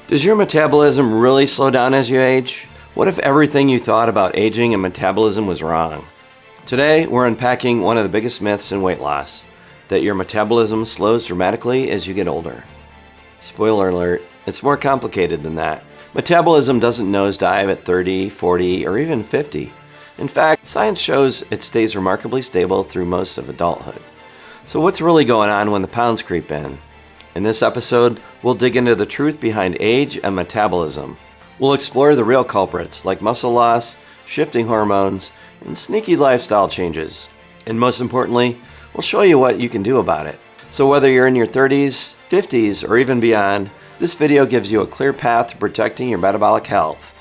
Does your metabolism really slow down as you age? What if everything you thought about aging and metabolism was wrong? Today, we're unpacking one of the biggest myths in weight loss, that your metabolism slows dramatically as you get older. Spoiler alert, it's more complicated than that. Metabolism doesn't nosedive at 30, 40, or even 50. In fact, science shows it stays remarkably stable through most of adulthood. So what's really going on when the pounds creep in? In this episode, we'll dig into the truth behind age and metabolism. We'll explore the real culprits like muscle loss, shifting hormones, and sneaky lifestyle changes. And most importantly, we'll show you what you can do about it. So whether you're in your 30s, 50s, or even beyond, this video gives you a clear path to protecting your metabolic health,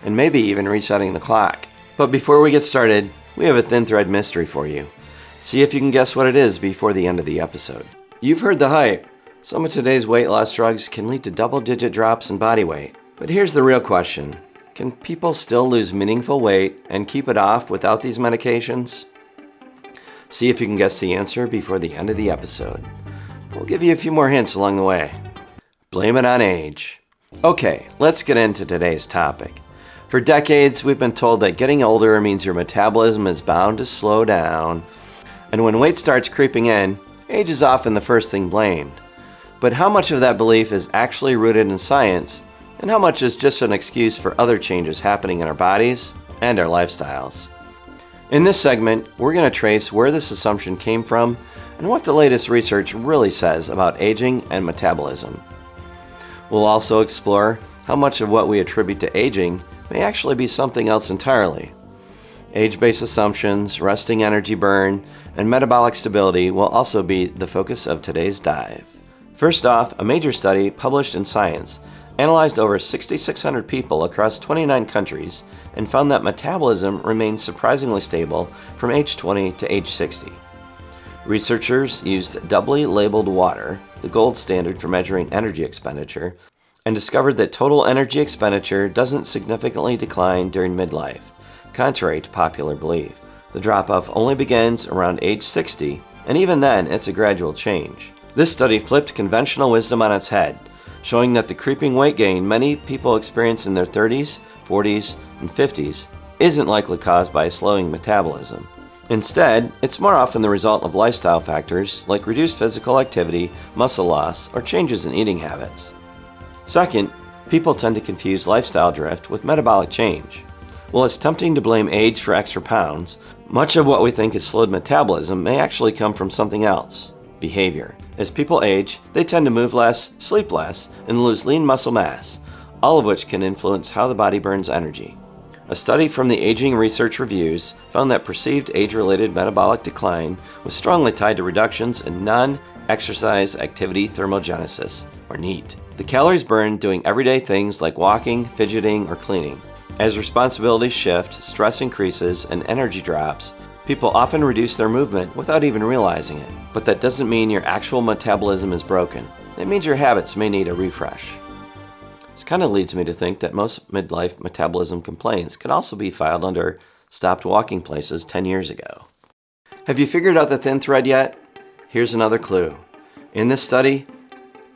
and maybe even resetting the clock. But before we get started, we have a thin thread mystery for you. See if you can guess what it is before the end of the episode. You've heard the hype. Some of today's weight loss drugs can lead to double-digit drops in body weight. But here's the real question. Can people still lose meaningful weight and keep it off without these medications? See if you can guess the answer before the end of the episode. We'll give you a few more hints along the way. Blame it on age. Okay, let's get into today's topic. For decades, we've been told that getting older means your metabolism is bound to slow down. And when weight starts creeping in, age is often the first thing blamed. But how much of that belief is actually rooted in science, and how much is just an excuse for other changes happening in our bodies and our lifestyles? In this segment, we're going to trace where this assumption came from and what the latest research really says about aging and metabolism. We'll also explore how much of what we attribute to aging may actually be something else entirely. Age-based assumptions, resting energy burn, and metabolic stability will also be the focus of today's dive. First off, a major study published in Science analyzed over 6,600 people across 29 countries and found that metabolism remained surprisingly stable from age 20 to age 60. Researchers used doubly labeled water, the gold standard for measuring energy expenditure, and discovered that total energy expenditure doesn't significantly decline during midlife, contrary to popular belief. The drop-off only begins around age 60, and even then, it's a gradual change. This study flipped conventional wisdom on its head, showing that the creeping weight gain many people experience in their 30s, 40s, and 50s isn't likely caused by a slowing metabolism. Instead, it's more often the result of lifestyle factors like reduced physical activity, muscle loss, or changes in eating habits. Second, people tend to confuse lifestyle drift with metabolic change. While it's tempting to blame age for extra pounds, much of what we think has slowed metabolism may actually come from something else: behavior. As people age, they tend to move less, sleep less, and lose lean muscle mass, all of which can influence how the body burns energy. A study from the Aging Research Reviews found that perceived age-related metabolic decline was strongly tied to reductions in non-exercise activity thermogenesis, or NEAT, the calories burned doing everyday things like walking, fidgeting, or cleaning. As responsibilities shift, stress increases, and energy drops, people often reduce their movement without even realizing it. But that doesn't mean your actual metabolism is broken. It means your habits may need a refresh. This kind of leads me to think that most midlife metabolism complaints could also be filed under stopped walking places 10 years ago. Have you figured out the thin thread yet? Here's another clue. In this study,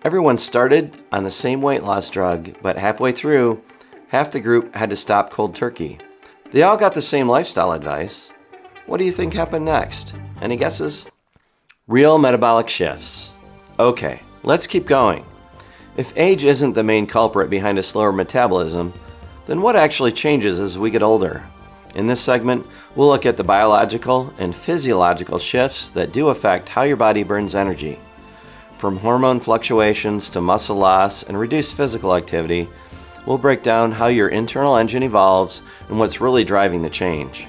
everyone started on the same weight loss drug, but halfway through, half the group had to stop cold turkey. They all got the same lifestyle advice. What do you think happened next? Any guesses? Real metabolic shifts. Okay, let's keep going. If age isn't the main culprit behind a slower metabolism, then what actually changes as we get older? In this segment, we'll look at the biological and physiological shifts that do affect how your body burns energy. From hormone fluctuations to muscle loss and reduced physical activity, we'll break down how your internal engine evolves and what's really driving the change.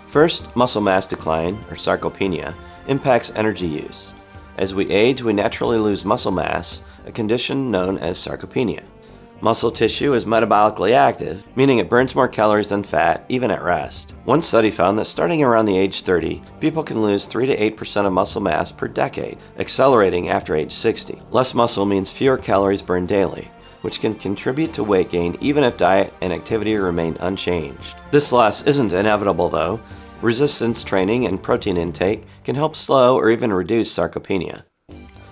First, muscle mass decline, or sarcopenia, impacts energy use. As we age, we naturally lose muscle mass, a condition known as sarcopenia. Muscle tissue is metabolically active, meaning it burns more calories than fat, even at rest. One study found that starting around the age 30, people can lose 3 to 8% of muscle mass per decade, accelerating after age 60. Less muscle means fewer calories burned daily, which can contribute to weight gain even if diet and activity remain unchanged. This loss isn't inevitable though. Resistance training and protein intake can help slow or even reduce sarcopenia.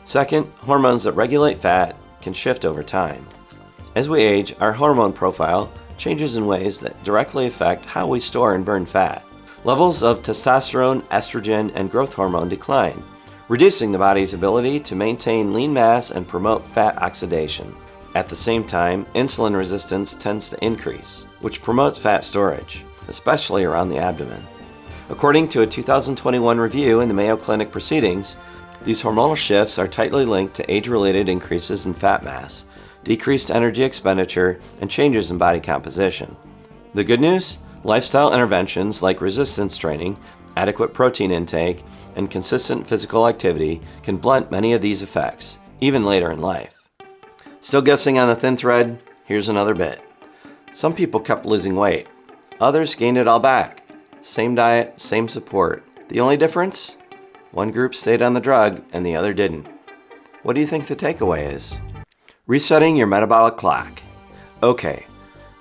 Second, hormones that regulate fat, can shift over time. As we age, our hormone profile changes in ways that directly affect how we store and burn fat. Levels of testosterone, estrogen, and growth hormone decline, reducing the body's ability to maintain lean mass and promote fat oxidation. At the same time, insulin resistance tends to increase, which promotes fat storage, especially around the abdomen. According to a 2021 review in the Mayo Clinic Proceedings, these hormonal shifts are tightly linked to age-related increases in fat mass, decreased energy expenditure, and changes in body composition. The good news? Lifestyle interventions like resistance training, adequate protein intake, and consistent physical activity can blunt many of these effects, even later in life. Still guessing on the thin thread? Here's another bit. Some people kept losing weight. Others gained it all back. Same diet, same support. The only difference? One group stayed on the drug and the other didn't. What do you think the takeaway is? Resetting your metabolic clock. Okay,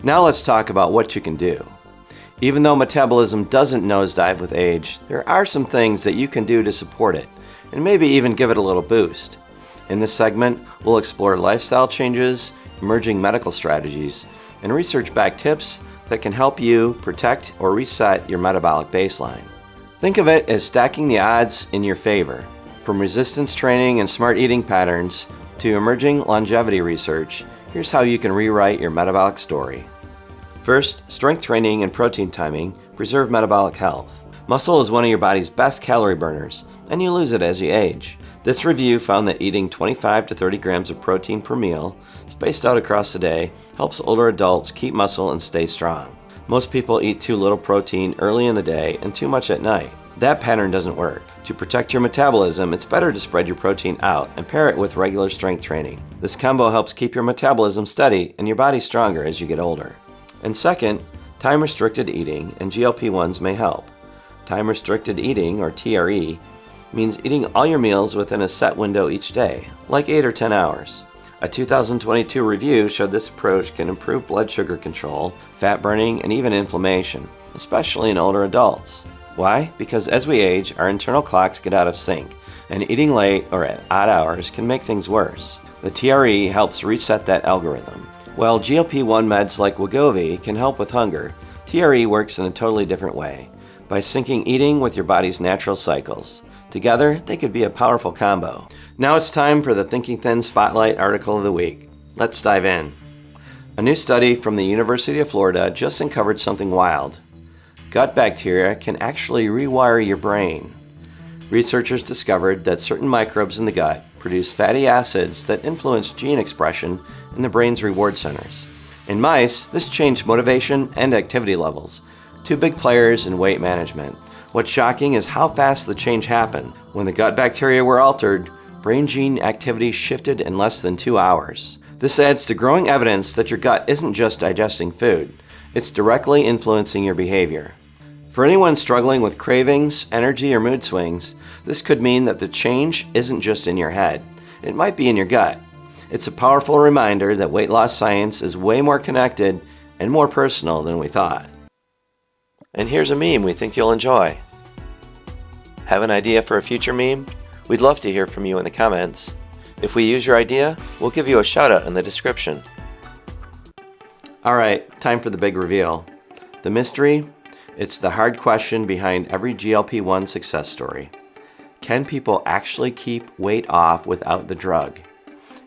now let's talk about what you can do. Even though metabolism doesn't nosedive with age, there are some things that you can do to support it, and maybe even give it a little boost. In this segment, we'll explore lifestyle changes, emerging medical strategies, and research-backed tips that can help you protect or reset your metabolic baseline. Think of it as stacking the odds in your favor. From resistance training and smart eating patterns to emerging longevity research, here's how you can rewrite your metabolic story. First, strength training and protein timing preserve metabolic health. Muscle is one of your body's best calorie burners, and you lose it as you age. This review found that eating 25 to 30 grams of protein per meal, spaced out across the day, helps older adults keep muscle and stay strong. Most people eat too little protein early in the day and too much at night. That pattern doesn't work. To protect your metabolism, it's better to spread your protein out and pair it with regular strength training. This combo helps keep your metabolism steady and your body stronger as you get older. And second, time-restricted eating and GLP-1s may help. Time-restricted eating, or TRE, means eating all your meals within a set window each day, like 8 or 10 hours. A 2022 review showed this approach can improve blood sugar control, fat burning, and even inflammation, especially in older adults. Why? Because as we age, our internal clocks get out of sync, and eating late or at odd hours can make things worse. The TRE helps reset that algorithm. While GLP-1 meds like Wegovy can help with hunger, TRE works in a totally different way, by syncing eating with your body's natural cycles. Together, they could be a powerful combo. Now it's time for the Thinking Thin Spotlight article of the week. Let's dive in. A new study from the University of Florida just uncovered something wild. Gut bacteria can actually rewire your brain. Researchers discovered that certain microbes in the gut produce fatty acids that influence gene expression in the brain's reward centers. In mice, this changed motivation and activity levels, two big players in weight management. What's shocking is how fast the change happened. When the gut bacteria were altered, brain gene activity shifted in less than 2 hours. This adds to growing evidence that your gut isn't just digesting food, it's directly influencing your behavior. For anyone struggling with cravings, energy, or mood swings, this could mean that the change isn't just in your head. It might be in your gut. It's a powerful reminder that weight loss science is way more connected and more personal than we thought. And here's a meme we think you'll enjoy. Have an idea for a future meme? We'd love to hear from you in the comments. If we use your idea, we'll give you a shout out in the description. Alright, time for the big reveal. The mystery? It's the hard question behind every GLP-1 success story. Can people actually keep weight off without the drug?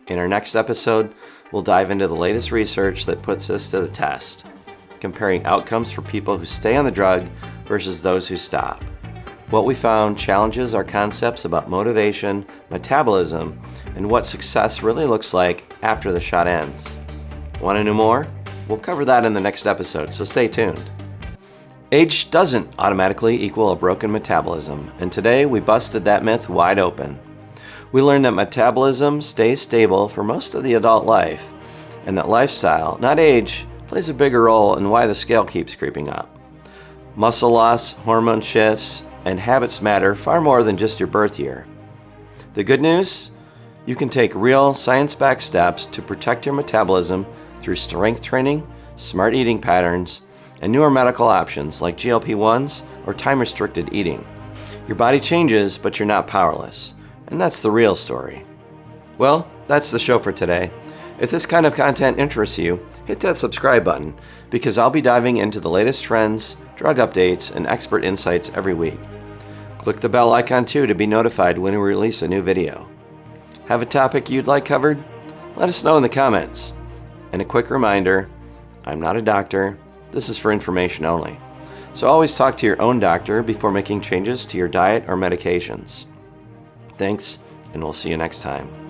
In our next episode, we'll dive into the latest research that puts this to the test, comparing outcomes for people who stay on the drug versus those who stop. What we found challenges our concepts about motivation, metabolism, and what success really looks like after the shot ends. Want to know more? We'll cover that in the next episode, so stay tuned. Age doesn't automatically equal a broken metabolism, and today we busted that myth wide open. We learned that metabolism stays stable for most of the adult life, and that lifestyle, not age, plays a bigger role in why the scale keeps creeping up. Muscle loss, hormone shifts, and habits matter far more than just your birth year. The good news? You can take real, science-backed steps to protect your metabolism through strength training, smart eating patterns, and newer medical options like GLP-1s or time-restricted eating. Your body changes, but you're not powerless. And that's the real story. Well, that's the show for today. If this kind of content interests you, hit that subscribe button because I'll be diving into the latest trends, drug updates, and expert insights every week. Click the bell icon too to be notified when we release a new video. Have a topic you'd like covered? Let us know in the comments. And a quick reminder, I'm not a doctor. This is for information only. So always talk to your own doctor before making changes to your diet or medications. Thanks, and we'll see you next time.